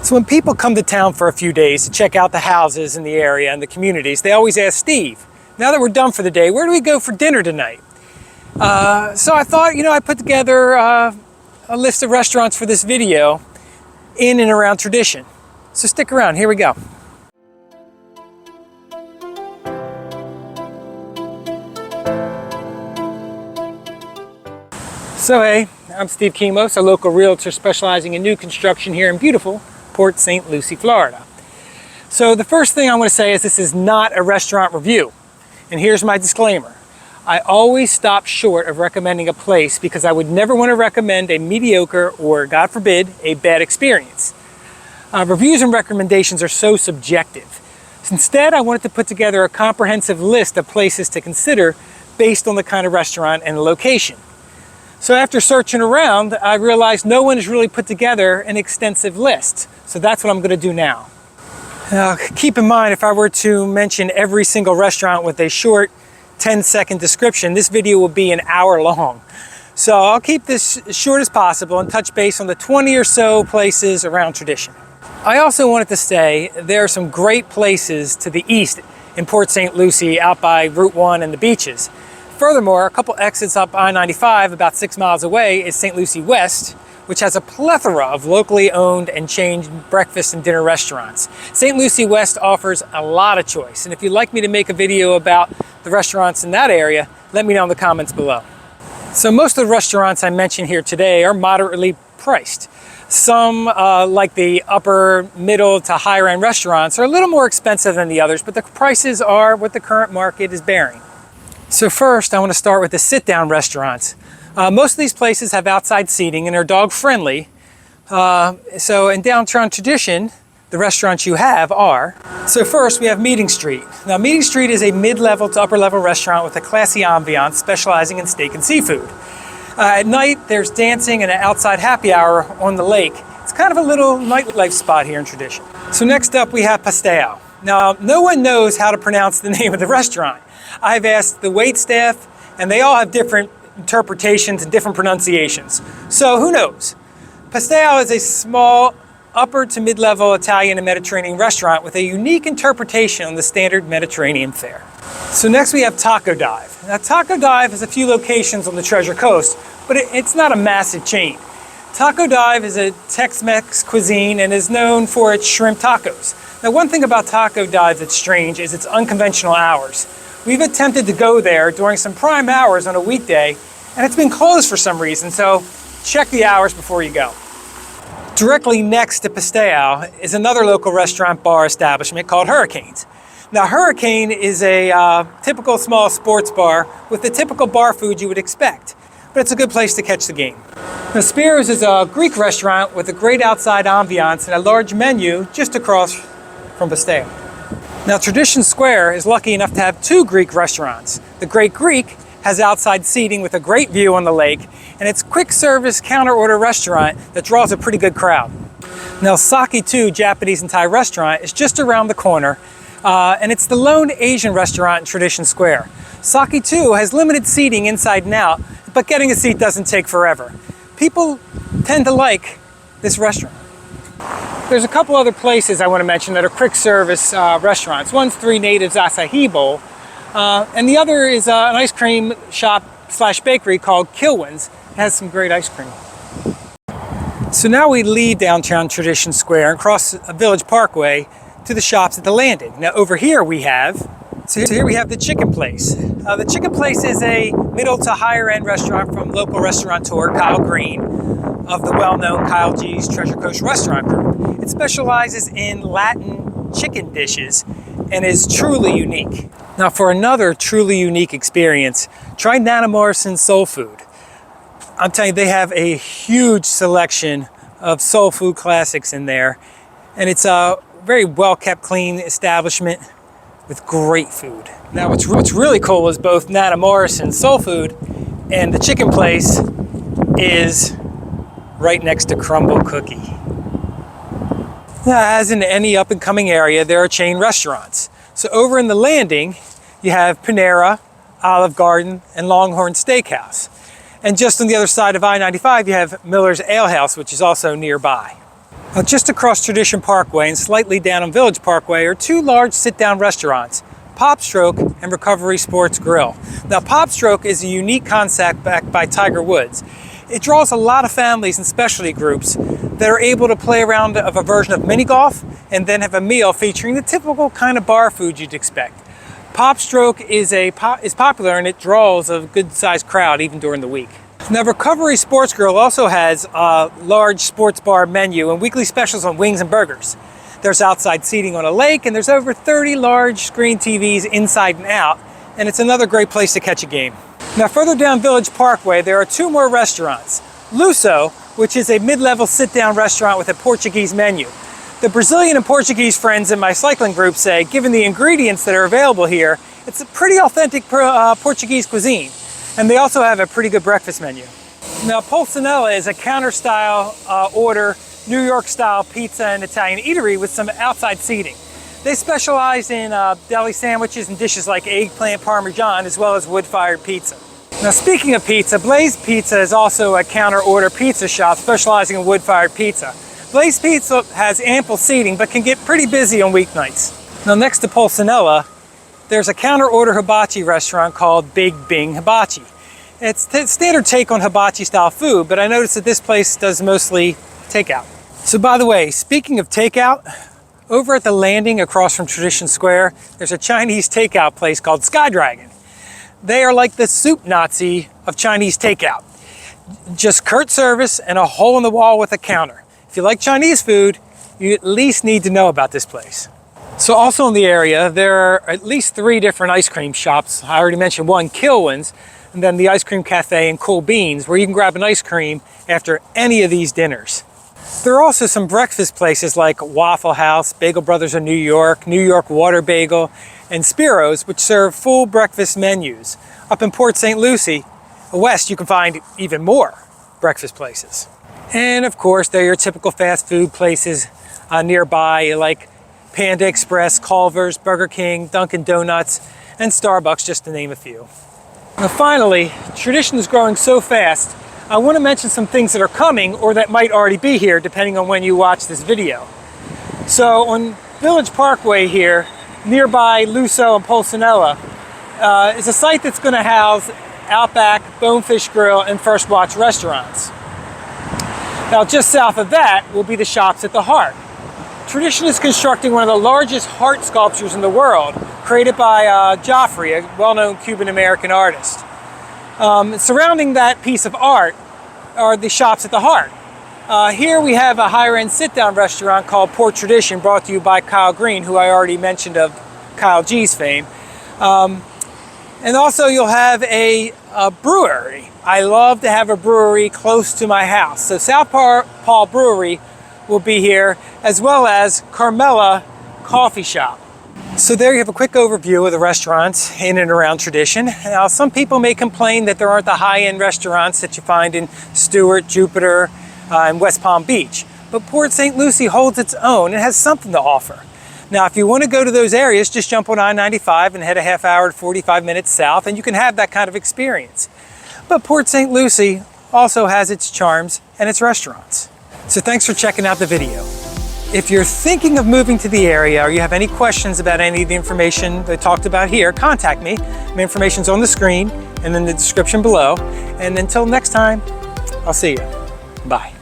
So when people come to town for a few days to check out the houses in the area and the communities, they always ask Steve, now that we're done for the day, where do we go for dinner tonight? So I thought, I put together a list of restaurants for this video in and around Tradition. So stick around, here we go. So hey, I'm Steve Kimos, a local realtor specializing in new construction here in beautiful Port St Lucie, Florida. So the first thing I want to say is this is not a restaurant review. And here's my disclaimer. I always stop short of recommending a place because I would never want to recommend a mediocre or, God forbid, a bad experience. Reviews and recommendations are so subjective. Instead, I wanted to put together a comprehensive list of places to consider based on the kind of restaurant and the location. So after searching around, I realized no one has really put together an extensive list. So that's what I'm going to do now. Now, keep in mind, if I were to mention every single restaurant with a short 10-second description, this video will be an hour long. So I'll keep this as short as possible and touch base on the 20 or so places around Tradition. I also wanted to say there are some great places to the east in Port St Lucie out by Route 1 and the beaches. Furthermore, a couple exits up I-95 about 6 miles away is St. Lucie West, which has a plethora of locally owned and chained breakfast and dinner restaurants. St. Lucie West offers a lot of choice, and if you'd like me to make a video about the restaurants in that area, let me know in the comments below. So most of the restaurants I mentioned here today are moderately priced. Some, like the upper, middle to higher end restaurants, are a little more expensive than the others, but the prices are what the current market is bearing. So first, I want to start with the sit-down restaurants. Most of these places have outside seating and are dog-friendly. So in downtown Tradition, the restaurants you have are. So first, we have Meeting Street. Now, Meeting Street is a mid-level to upper-level restaurant with a classy ambiance specializing in steak and seafood. At night, there's dancing and an outside happy hour on the lake. It's kind of a little nightlife spot here in Tradition. So next up, we have Pastel. Now, no one knows how to pronounce the name of the restaurant. I've asked the wait staff, and they all have different interpretations and different pronunciations. So who knows? Pastel is a small upper to mid-level Italian and Mediterranean restaurant with a unique interpretation on the standard Mediterranean fare. So next we have Taco Dive. Now Taco Dive has a few locations on the Treasure Coast, but it's not a massive chain. Taco Dive is a Tex-Mex cuisine and is known for its shrimp tacos. Now one thing about Taco Dive that's strange is its unconventional hours. We've attempted to go there during some prime hours on a weekday, and it's been closed for some reason, so check the hours before you go. Directly next to Pastel is another local restaurant bar establishment called Hurricanes. Now Hurricane is a typical small sports bar with the typical bar food you would expect, but it's a good place to catch the game. Now Spears is a Greek restaurant with a great outside ambiance and a large menu just across from Pastel. Now Tradition Square is lucky enough to have two Greek restaurants. The Great Greek has outside seating with a great view on the lake, and it's a quick service counter order restaurant that draws a pretty good crowd. Now Sake 2 Japanese and Thai restaurant is just around the corner, and it's the lone Asian restaurant in Tradition Square. Sake 2 has limited seating inside and out, but getting a seat doesn't take forever. People tend to like this restaurant. There's a couple other places I want to mention that are quick service restaurants. One's Three Natives Acai Bowl, and the other is an ice cream shop / bakery called Kilwin's. It has some great ice cream. So now we leave downtown Tradition Square and cross a Village Parkway to the shops at the landing. Now over here we have the Chicken Place. The Chicken Place is a middle to higher end restaurant from local restaurateur Kyle Green of the well-known Kyle G's Treasure Coast Restaurant Group. It specializes in Latin chicken dishes and is truly unique. Now for another truly unique experience, try Nana Morrison's Soul Food. I'm telling you, they have a huge selection of soul food classics in there, and it's a very well-kept, clean establishment with great food. Now what's really cool is both Nana Morrison's Soul Food and the Chicken Place is right next to Crumble Cookie. Now, as in any up-and-coming area, there are chain restaurants. So over in the landing, you have Panera, Olive Garden, and Longhorn Steakhouse. And just on the other side of I-95, you have Miller's Ale House, which is also nearby. Just across Tradition Parkway and slightly down on Village Parkway are two large sit-down restaurants, Pop Stroke and Recovery Sports Grill. Now, Pop Stroke is a unique concept backed by Tiger Woods. It draws a lot of families and specialty groups that are able to play around of a version of mini golf and then have a meal featuring the typical kind of bar food you'd expect. Pop Stroke is popular and it draws a good-sized crowd even during the week. Now, Recovery Sports Grill also has a large sports bar menu and weekly specials on wings and burgers. There's outside seating on a lake, and there's over 30 large screen TVs inside and out, and it's another great place to catch a game. Now, further down Village Parkway, there are two more restaurants. Luso, which is a mid-level sit-down restaurant with a Portuguese menu. The Brazilian and Portuguese friends in my cycling group say, given the ingredients that are available here, it's a pretty authentic Portuguese cuisine. And they also have a pretty good breakfast menu. Now, Pulcinella is a counter-style order, New York-style pizza and Italian eatery with some outside seating. They specialize in deli sandwiches and dishes like eggplant parmesan, as well as wood-fired pizza. Now, speaking of pizza, Blaze Pizza is also a counter-order pizza shop specializing in wood-fired pizza. Blaze Pizza has ample seating, but can get pretty busy on weeknights. Now, next to Pulcinella, there's a counter-order hibachi restaurant called Big Bing Hibachi. It's the standard take on hibachi-style food, but I noticed that this place does mostly takeout. So by the way, speaking of takeout, over at the landing across from Tradition Square, there's a Chinese takeout place called Sky Dragon. They are like the soup Nazi of Chinese takeout. Just curt service and a hole in the wall with a counter. If you like Chinese food, you at least need to know about this place. So also in the area, there are at least 3 different ice cream shops. I already mentioned one, Kilwin's, and then the Ice Cream Cafe and Cool Beans, where you can grab an ice cream after any of these dinners. There are also some breakfast places like Waffle House, Bagel Brothers of New York Water Bagel, and Spiro's, which serve full breakfast menus. Up in Port St Lucie, west, you can find even more breakfast places. And of course, there are your typical fast food places nearby, like Panda Express, Culver's, Burger King, Dunkin' Donuts, and Starbucks, just to name a few. Now finally, Tradition is growing so fast, I want to mention some things that are coming or that might already be here, depending on when you watch this video. So on Village Parkway here, nearby Luso and Pulcinella, is a site that's going to house Outback, Bonefish Grill, and First Watch restaurants. Now just south of that will be the shops at the Heart. Tradition is constructing one of the largest heart sculptures in the world, created by Joffrey, a well-known Cuban-American artist. Surrounding that piece of art are the shops at the Heart. Here we have a higher-end sit-down restaurant called Port Tradition, brought to you by Kyle Green, who I already mentioned of Kyle G's fame. And also you'll have a brewery. I love to have a brewery close to my house. So South Paul Brewery will be here, as well as Carmela Coffee Shop. So there you have a quick overview of the restaurants in and around Tradition. Now, some people may complain that there aren't the high-end restaurants that you find in Stuart, Jupiter, and West Palm Beach. But Port St Lucie holds its own and has something to offer. Now, if you want to go to those areas, just jump on I-95 and head a half hour to 45 minutes south, and you can have that kind of experience. But Port St Lucie also has its charms and its restaurants. So thanks for checking out the video. If you're thinking of moving to the area or you have any questions about any of the information that I talked about here, contact me. My information's on the screen and in the description below. And until next time, I'll see you. Bye.